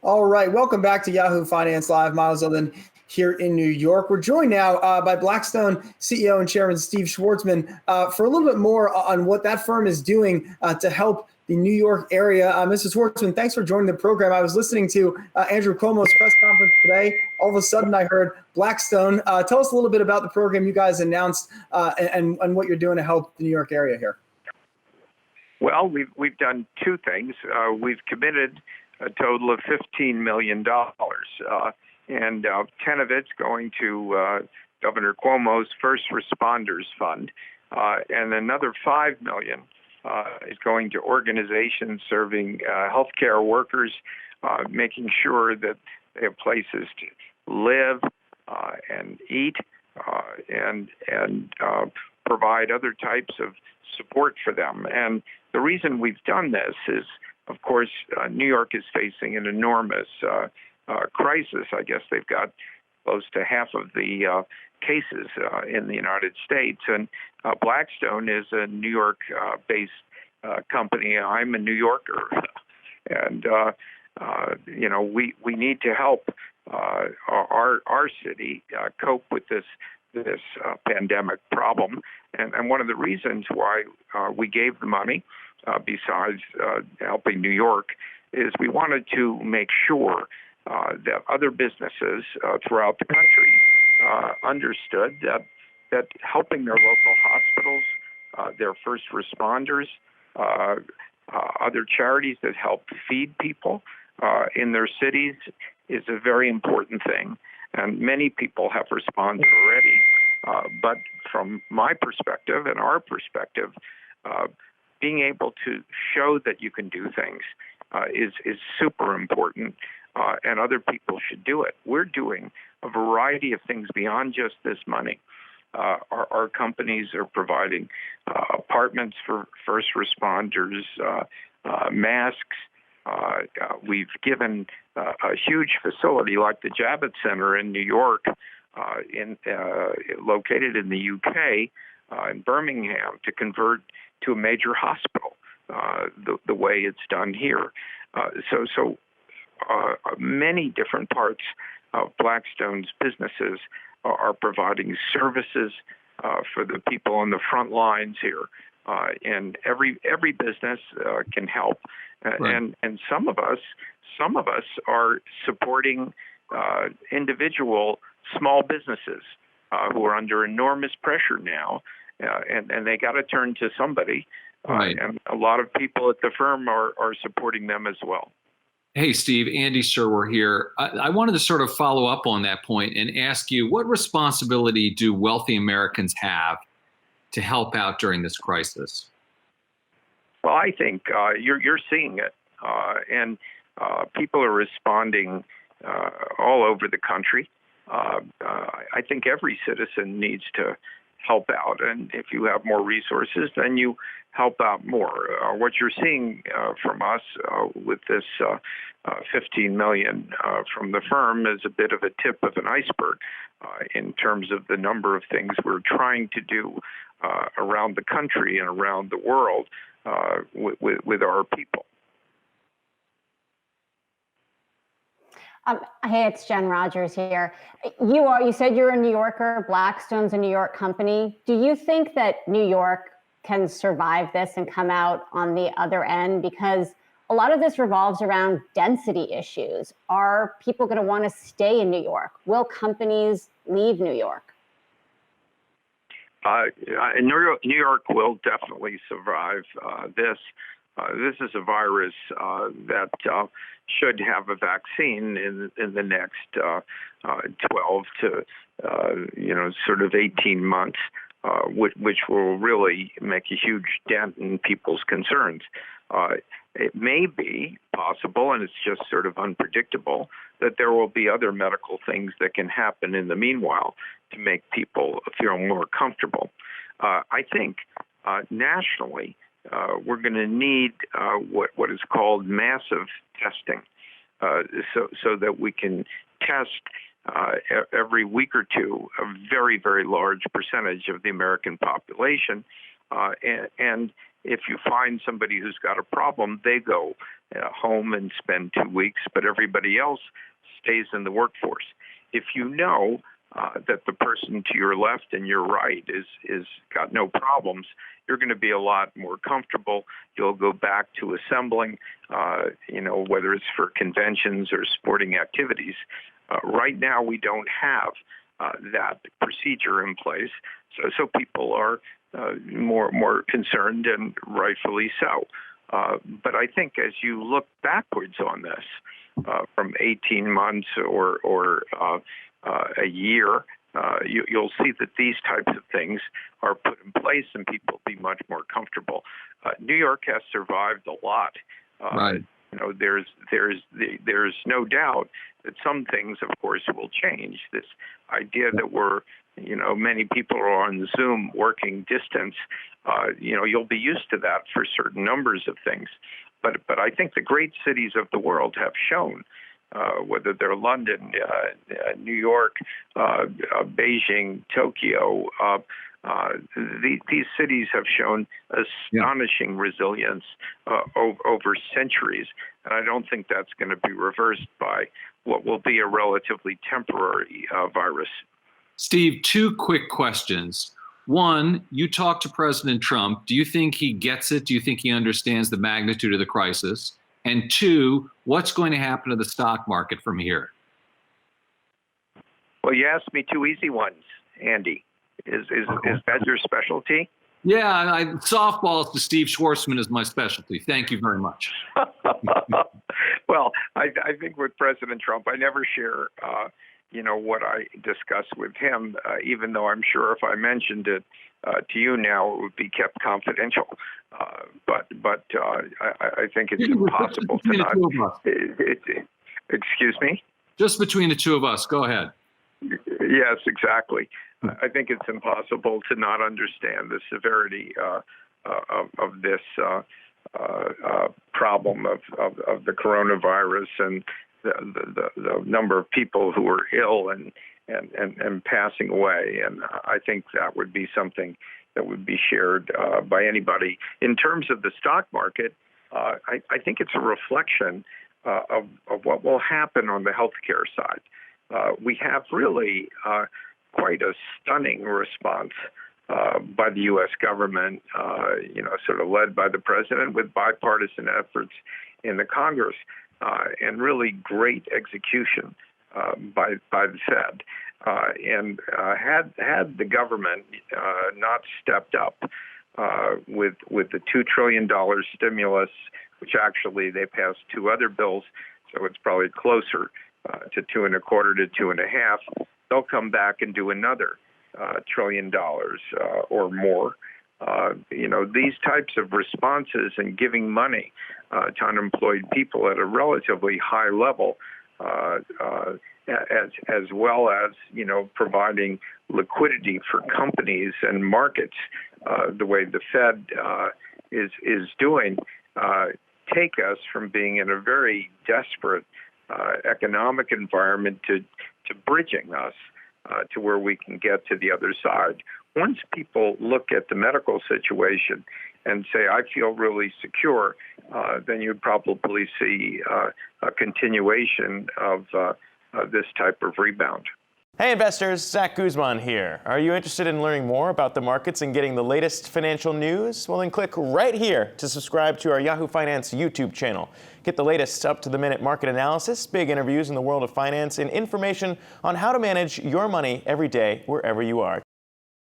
All right, welcome back to Yahoo Finance Live. Miles Ellen here in New York. We're joined now by Blackstone CEO and Chairman Steve Schwarzman for a little bit more on what that firm is doing to help the New York area. Mr. Schwarzman, thanks for joining the program. I was listening to Andrew Cuomo's press conference today. All of a sudden, I heard Blackstone. Tell us a little bit about the program you guys announced and what you're doing to help the New York area here. Well, we've done two things. We've committed a total of $15 million, and 10 of it's going to Governor Cuomo's First Responders Fund, and another $5 million is going to organizations serving healthcare workers, making sure that they have places to live and eat and provide other types of support for them. And the reason we've done this is, of course, New York is facing an enormous crisis. I guess they've got close to half of the cases in the United States. And Blackstone is a New York-based company. I'm a New Yorker. And, we need to help our city cope with this pandemic problem. And one of the reasons why we gave the money, besides helping New York, is we wanted to make sure that other businesses throughout the country understood that helping their local hospitals, their first responders, other charities that help feed people in their cities is a very important thing. And many people have responded already. But from my perspective and our perspective, being able to show that you can do things is super important, and other people should do it. We're doing a variety of things beyond just this money. Our companies are providing apartments for first responders, masks. We've given a huge facility like the Javits Center in New York, located in the UK, in Birmingham, to convert to a major hospital, the way it's done here. So many different parts of Blackstone's businesses are providing services for the people on the front lines here, and every business can help. Right. And some of us are supporting individual small businesses who are under enormous pressure now, and they got to turn to somebody. Right. And a lot of people at the firm are supporting them as well. Hey, Steve, Andy Serwer here. I wanted to sort of follow up on that point and ask you, what responsibility do wealthy Americans have to help out during this crisis? Well, I think you're seeing it, and people are responding all over the country. I think every citizen needs to help out, and if you have more resources, then you help out more. What you're seeing from us with this $15 million from the firm is a bit of a tip of an iceberg in terms of the number of things we're trying to do around the country and around the world with our people. Hey, it's Jen Rogers here. You said you're a New Yorker. Blackstone's a New York company. Do you think that New York can survive this and come out on the other end? Because a lot of this revolves around density issues. Are people going to want to stay in New York? Will companies leave New York? New York will definitely survive this. This is a virus that should have a vaccine in the next 12 to sort of 18 months, which will really make a huge dent in people's concerns. It may be possible, and it's just sort of unpredictable, that there will be other medical things that can happen in the meanwhile to make people feel more comfortable. I think nationally, we're going to need what is called massive testing, so that we can test every week or two a very, very large percentage of the American population. And if you find somebody who's got a problem, they go home and spend 2 weeks, but everybody else stays in the workforce. If you know that the person to your left and your right is got no problems, you're going to be a lot more comfortable. You'll go back to assembling, whether it's for conventions or sporting activities. Right now, we don't have that procedure in place, so people are more concerned, and rightfully so. But I think as you look backwards on this, from 18 months or a year, you'll see that these types of things are put in place and people will be much more comfortable. New York has survived a lot. Right. There's no doubt that some things, of course, will change. This idea that many people are on Zoom working distance, you'll be used to that for certain numbers of things. But I think the great cities of the world have shown, whether they're London, New York, Beijing, Tokyo, these cities have shown astonishing resilience over centuries, and I don't think that's going to be reversed by what will be a relatively temporary virus. Steve, 2 quick questions. One, you talked to President Trump. Do you think he gets it? Do you think he understands the magnitude of the crisis? And 2, what's going to happen to the stock market from here? Well, you asked me 2 easy ones, Andy. Is that your specialty? Yeah, softballs to Steve Schwarzman is my specialty. Thank you very much. Well, I think with President Trump, I never share, what I discuss with him, even though I'm sure if I mentioned it to you now, it would be kept confidential. But I think it's impossible to not. Excuse me? Just between the two of us. Go ahead. Yes, exactly. I think it's impossible to not understand the severity of this problem of the coronavirus and the number of people who are ill and passing away. And I think that would be something that would be shared by anybody. In terms of the stock market, I think it's a reflection of what will happen on the healthcare side. We have really quite a stunning response by the U.S. government, sort of led by the president with bipartisan efforts in the Congress, and really great execution by the Fed. And had the government not stepped up with the $2 trillion stimulus, which actually they passed 2 other bills, so it's probably closer to 2.25 to 2.5. They'll come back and do another $1 trillion or more. These types of responses and giving money to unemployed people at a relatively high level, as well as providing liquidity for companies and markets, the way the Fed is doing, take us from being in a very desperate economic environment to bridging us to where we can get to the other side. Once people look at the medical situation and say, I feel really secure, then you'd probably see a continuation of this type of rebound. Hey investors, Zach Guzman here. Are you interested in learning more about the markets and getting the latest financial news? Well, then click right here to subscribe to our Yahoo Finance YouTube channel. Get the latest up-to-the-minute market analysis, big interviews in the world of finance, and information on how to manage your money every day wherever you are.